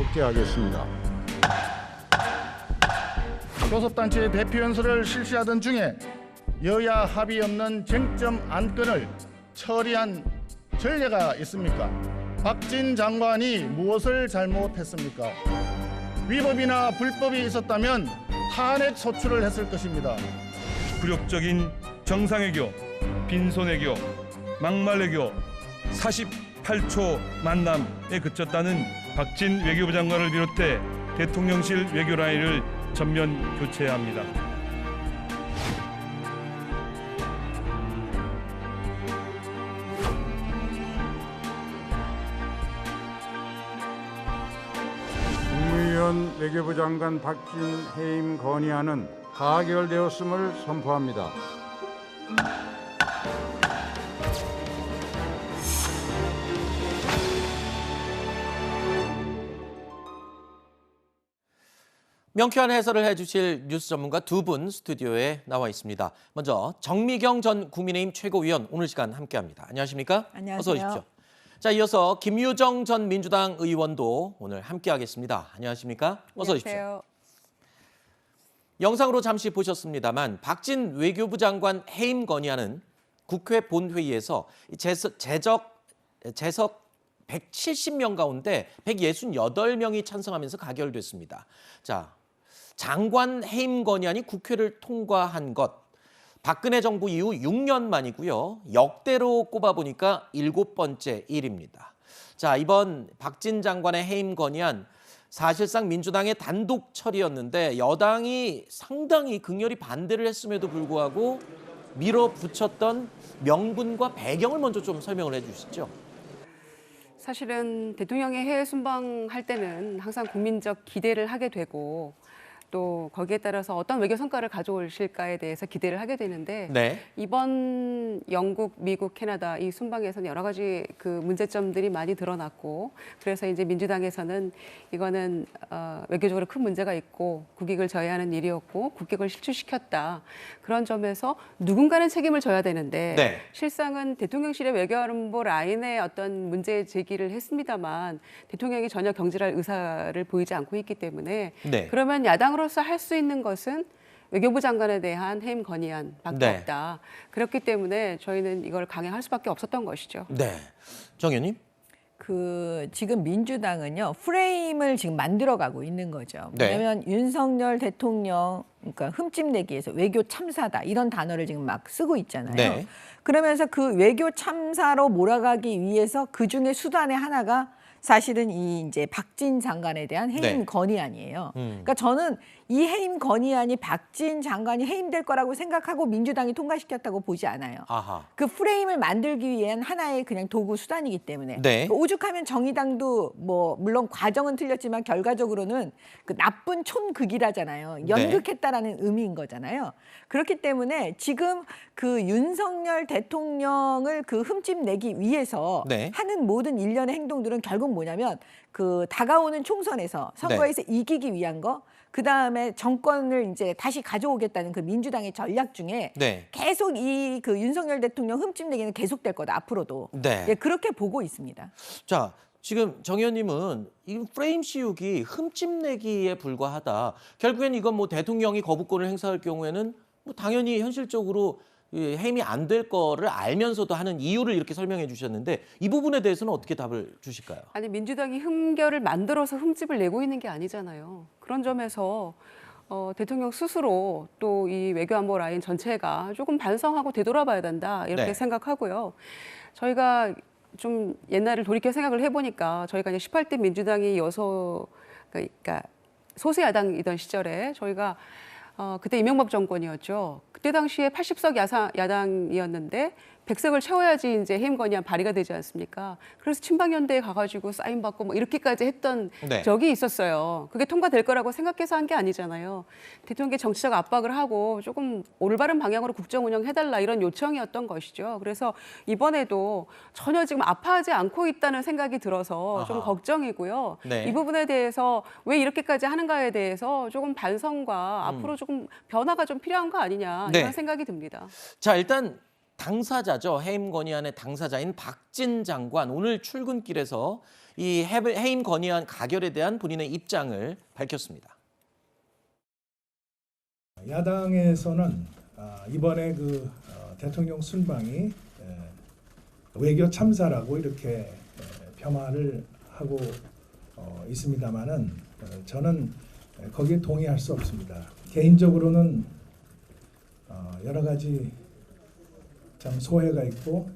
국회하겠습니다. 교섭단체 대표연설을 실시하던 중에 여야 합의 없는 쟁점 안건을 처리한 전례가 있습니까? 박진 장관이 무엇을 잘못했습니까? 위법이나 불법이 있었다면 탄핵 소추를 했을 것입니다. 굴욕적인 정상외교, 빈손외교, 막말외교, 48초 만남에 그쳤다는 박진 외교부 장관을 비롯해 대통령실 외교 라인을 전면 교체해야 합니다. 국무위원 외교부 장관 박진 해임 건의안은 가결되었음을 선포합니다. 명쾌한 해설을 해주실 뉴스 전문가 두 분 스튜디오에 나와 있습니다. 먼저 정미경 전 국민의힘 최고위원 오늘 시간 함께합니다. 안녕하십니까? 안녕하세요. 어서 오십시오. 자, 이어서 김유정 전 민주당 의원도 오늘 함께하겠습니다. 안녕하십니까? 어서 오십시오. 안녕하세요. 영상으로 잠시 보셨습니다만 박진 외교부 장관 해임 건의안은 국회 본회의에서 재석 170명 가운데 168명이 찬성하면서 가결됐습니다. 자, 장관 해임 건의안이 국회를 통과한 것. 박근혜 정부 이후 6년 만이고요. 역대로 꼽아보니까 7번째 일입니다. 자, 이번 박진 장관의 해임 건의안 사실상 민주당의 단독 처리였는데 여당이 상당히 극렬히 반대를 했음에도 불구하고 밀어붙였던 명분과 배경을 먼저 좀 설명을 해주시죠. 사실은 대통령이 해외 순방할 때는 항상 국민적 기대를 하게 되고 또 거기에 따라서 어떤 외교 성과를 가져오실까에 대해서 기대를 하게 되는데 네. 이번 영국, 미국, 캐나다 이 순방에서는 여러 가지 그 문제점들이 많이 드러났고 그래서 이제 민주당에서는 이거는 외교적으로 큰 문제가 있고 국익을 저해하는 일이었고 국익을 실추시켰다. 그런 점에서 누군가는 책임을 져야 되는데 네. 실상은 대통령실의 외교안보 라인에 어떤 문제 제기를 했습니다만 대통령이 전혀 경질할 의사를 보이지 않고 있기 때문에 네. 그러면 야당으로서 할 수 있는 것은 외교부 장관에 대한 해임 건의안밖에 네. 없다. 그렇기 때문에 저희는 이걸 강행할 수밖에 없었던 것이죠. 네. 정 의원님. 지금 민주당은요 프레임을 지금 만들어가고 있는 거죠. 네. 왜냐하면 윤석열 대통령 그러니까 흠집내기에서 외교 참사다 이런 단어를 지금 막 쓰고 있잖아요. 네. 그러면서 그 외교 참사로 몰아가기 위해서 그 중에 수단의 하나가 사실은 이 이제 박진 장관에 대한 해임 네. 건의안이에요. 그러니까 저는 이 해임 건의안이 박진 장관이 해임될 거라고 생각하고 민주당이 통과시켰다고 보지 않아요. 아하. 그 프레임을 만들기 위한 하나의 그냥 도구 수단이기 때문에 네. 오죽하면 정의당도 뭐 물론 과정은 틀렸지만 결과적으로는 그 나쁜 촌극이라잖아요. 연극했다라는 의미인 거잖아요. 그렇기 때문에 지금 그 윤석열 대통령을 그 흠집 내기 위해서 네. 하는 모든 일련의 행동들은 결국 뭐냐면 그 다가오는 총선에서 선거에서 이기기 위한 거. 그 다음에 정권을 이제 다시 가져오겠다는 그 민주당의 전략 중에 네. 계속 이 그 윤석열 대통령 흠집내기는 계속될 거다 앞으로도. 네. 예, 그렇게 보고 있습니다. 자, 지금 정 의원님은 이 프레임 씌우기, 흠집내기에 불과하다. 결국엔 이건 뭐 대통령이 거부권을 행사할 경우에는 뭐 당연히 현실적으로 해임이 안 될 거를 알면서도 하는 이유를 이렇게 설명해 주셨는데 이 부분에 대해서는 어떻게 답을 주실까요? 아니 민주당이 흠결을 만들어서 흠집을 내고 있는 게 아니잖아요. 그런 점에서 대통령 스스로 또 이 외교안보 라인 전체가 조금 반성하고 되돌아봐야 된다 이렇게 네. 생각하고요. 저희가 좀 옛날을 돌이켜 생각을 해보니까 저희가 이제 18대 민주당이 그러니까 소수 야당이던 시절에 저희가 그때 이명박 정권이었죠. 그때 당시에 80석 야당이었는데 100석을 채워야지 이제 해임 건의안 발의가 되지 않습니까? 그래서 친박연대에 가가지고 사인 받고 뭐 이렇게까지 했던 네. 적이 있었어요. 그게 통과될 거라고 생각해서 한 게 아니잖아요. 대통령께 정치적 압박을 하고 조금 올바른 방향으로 국정 운영해달라 이런 요청이었던 것이죠. 그래서 이번에도 전혀 지금 아파하지 않고 있다는 생각이 들어서 좀 아하. 걱정이고요. 네. 이 부분에 대해서 왜 이렇게까지 하는가에 대해서 조금 반성과 앞으로 조금 변화가 좀 필요한 거 아니냐 네. 이런 생각이 듭니다. 자, 일단 당사자죠. 해임 건의안의 당사자인 박진 장관 오늘 출근길에서 이 해임 건의안 가결에 대한 본인의 입장을 밝혔습니다. 야당에서는 이번에 대통령 순방이 외교 참사라고 이렇게 폄하를 하고 있습니다만은 저는 거기에 동의할 수 없습니다. 개인적으로는 여러 가지 참 소회가 있고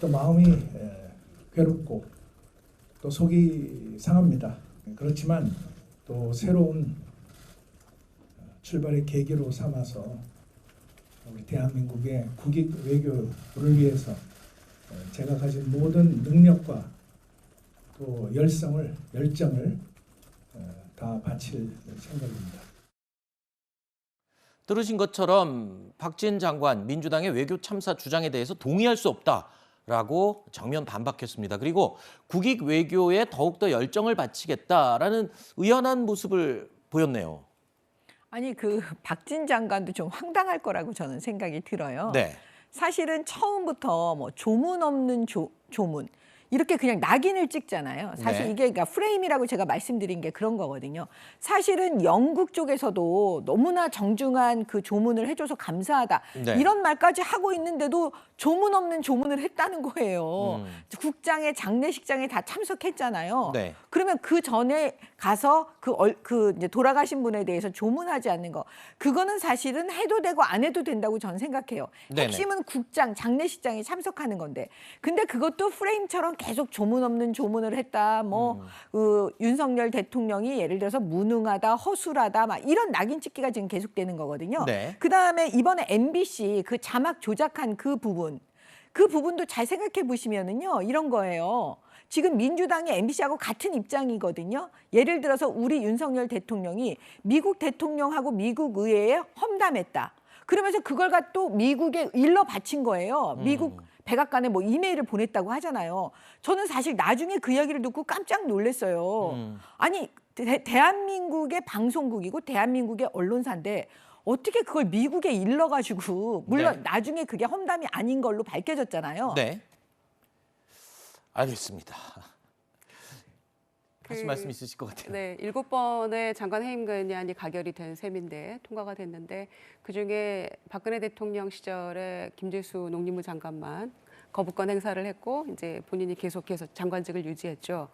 또 마음이 괴롭고 또 속이 상합니다. 그렇지만 또 새로운 출발의 계기로 삼아서 우리 대한민국의 국익 외교를 위해서 제가 가진 모든 능력과 또 열정을 다 바칠 생각입니다. 들으신 것처럼 박진 장관 민주당의 외교 참사 주장에 대해서 동의할 수 없다라고 정면 반박했습니다. 그리고 국익 외교에 더욱더 열정을 바치겠다라는 의연한 모습을 보였네요. 아니 박진 장관도 좀 황당할 거라고 저는 생각이 들어요. 네. 사실은 처음부터 뭐 조문 없는 조문 이렇게 그냥 낙인을 찍잖아요. 사실 네. 이게 그러니까 프레임이라고 제가 말씀드린 게 그런 거거든요. 사실은 영국 쪽에서도 너무나 정중한 그 조문을 해줘서 감사하다. 네. 이런 말까지 하고 있는데도 조문 없는 조문을 했다는 거예요. 국장회 장례식장에 다 참석했잖아요. 네. 그러면 그 전에 가서 이제 돌아가신 분에 대해서 조문하지 않는 거, 그거는 사실은 해도 되고 안 해도 된다고 저는 생각해요. 네네. 핵심은 국장 장례식장에 참석하는 건데, 근데 그것도 프레임처럼 계속 조문 없는 조문을 했다. 윤석열 대통령이 예를 들어서 무능하다, 허술하다, 막 이런 낙인 찍기가 지금 계속되는 거거든요. 네. 그 다음에 이번에 MBC 그 자막 조작한 그 부분도 잘 생각해 보시면은요, 이런 거예요. 지금 민주당이 MBC하고 같은 입장이거든요. 예를 들어서 우리 윤석열 대통령이 미국 대통령하고 미국 의회에 험담했다. 그러면서 그걸 갖다 또 미국에 일러 바친 거예요. 미국 백악관에 뭐 이메일을 보냈다고 하잖아요. 저는 사실 나중에 그 이야기를 듣고 깜짝 놀랐어요. 아니 대한민국의 방송국이고 대한민국의 언론사인데 어떻게 그걸 미국에 일러가지고, 물론 네. 나중에 그게 험담이 아닌 걸로 밝혀졌잖아요. 네. 알겠습니다. 하실 말씀 있으실 것 같아요. 네, 7번의 장관 해임 건의안이 가결이 된 셈인데 통과가 됐는데 그중에 박근혜 대통령 시절에 김재수 농림부 장관만 거부권 행사를 했고 이제 본인이 계속해서 장관직을 유지했죠.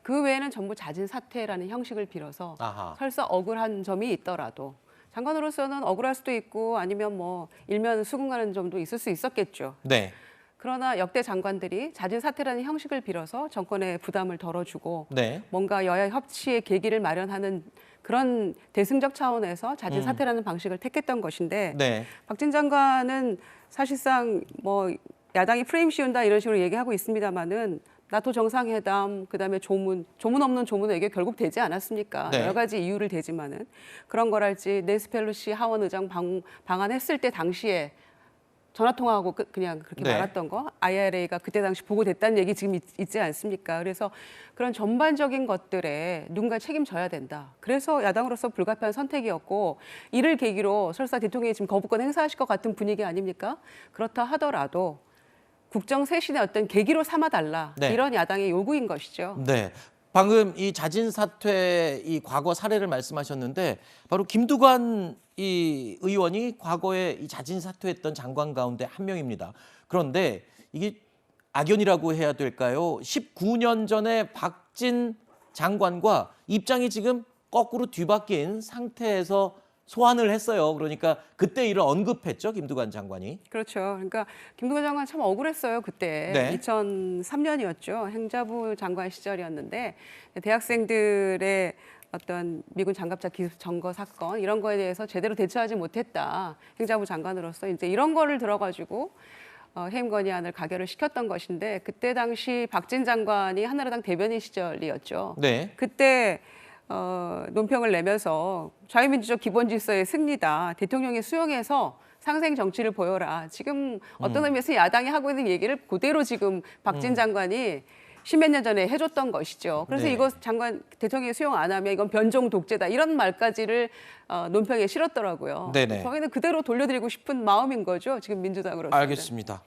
그 외에는 전부 자진 사퇴라는 형식을 빌어서 아하. 설사 억울한 점이 있더라도 장관으로서는 억울할 수도 있고 아니면 뭐 일면 수긍하는 점도 있을 수 있었겠죠. 네. 그러나 역대 장관들이 자진 사퇴라는 형식을 빌어서 정권의 부담을 덜어주고 네. 뭔가 여야 협치의 계기를 마련하는 그런 대승적 차원에서 자진 사퇴라는 방식을 택했던 것인데 네. 박진 장관은 사실상 뭐 야당이 프레임 씌운다 이런 식으로 얘기하고 있습니다만은 나토 정상회담 그다음에 조문 없는 조문은 이게 결국 되지 않았습니까? 네. 여러 가지 이유를 대지만은 그런 거랄지 낸시 펠로시 하원 의장 방한했을 때 당시에 전화 통화하고 그냥 그렇게 네. 말았던 거, IRA가 그때 당시 보고됐다는 얘기 지금 있지 않습니까? 그래서 그런 전반적인 것들에 누군가 책임져야 된다. 그래서 야당으로서 불가피한 선택이었고 이를 계기로 설사 대통령이 지금 거부권 행사하실 것 같은 분위기 아닙니까? 그렇다 하더라도 국정 쇄신의 어떤 계기로 삼아달라. 네. 이런 야당의 요구인 것이죠. 네. 방금 이 자진 사퇴 이 과거 사례를 말씀하셨는데 바로 김두관 이 의원이 과거에 이 자진 사퇴했던 장관 가운데 한 명입니다. 그런데 이게 악연이라고 해야 될까요? 19년 전에 박진 장관과 입장이 지금 거꾸로 뒤바뀐 상태에서 소환을 했어요. 그러니까 그때 일을 언급했죠, 김두관 장관이. 그렇죠. 그러니까 김두관 장관 참 억울했어요. 그때 네. 2003년이었죠. 행자부 장관 시절이었는데 대학생들의 어떤 미군 장갑차 기습 점거 사건 이런 거에 대해서 제대로 대처하지 못했다. 행자부 장관으로서 이제 이런 거를 들어가지고 해임 건의안을 가결을 시켰던 것인데 그때 당시 박진 장관이 한나라당 대변인 시절이었죠. 네. 그때 논평을 내면서 자유민주적 기본 질서의 승리다. 대통령이 수용해서 상생 정치를 보여라. 지금 어떤 의미에서 야당이 하고 있는 얘기를 그대로 지금 박진 장관이 십몇 년 전에 해줬던 것이죠. 그래서 네. 이거 장관 대통령이 수용 안 하면 이건 변종 독재다. 이런 말까지를 논평에 실었더라고요. 네네. 저희는 그대로 돌려드리고 싶은 마음인 거죠. 지금 민주당으로서. 알겠습니다.